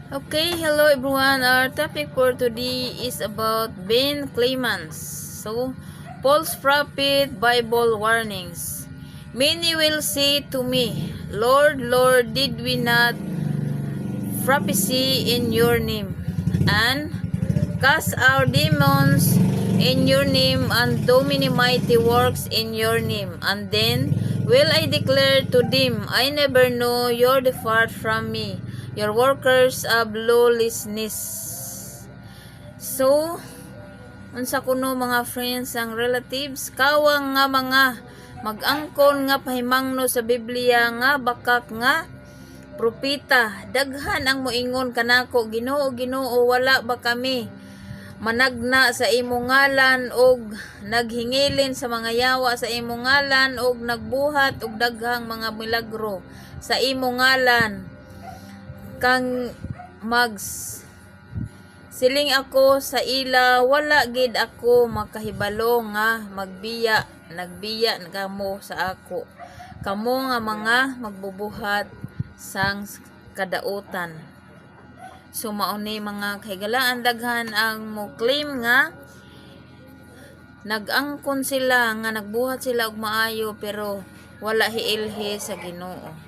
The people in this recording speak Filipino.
Okay, hello everyone. Our topic for today is about vain claimants. So, false prophet Bible warnings. Many will say to me, Lord, Lord, did we not prophesy in your name, and cast out demons in your name, and do many mighty works in your name? And then will I declare to them, I never know you, depart from me, your workers of lawlessness. So, unsa kuno mga friends ang relatives, kawang nga mga mag-angkon nga pahimangno sa Biblia nga bakak nga propeta, daghan ang moingon kanako, Ginoo, Ginoo, wala ba kami managna sa imong ngalan og naghingilin sa mga yawa sa imong ngalan og nagbuhat og daghang mga milagro sa imong ngalan? Kang mags siling ako sa ila, wala gid ako makahibalo nga nagbiya kamo sa ako, kamo nga mga magbubuhat sang kadautan. So mauni mga kahigalaan, daghan ang mo claim nga nagangkon sila nga nagbuhat sila og maayo pero wala hiilhi sa Ginoo.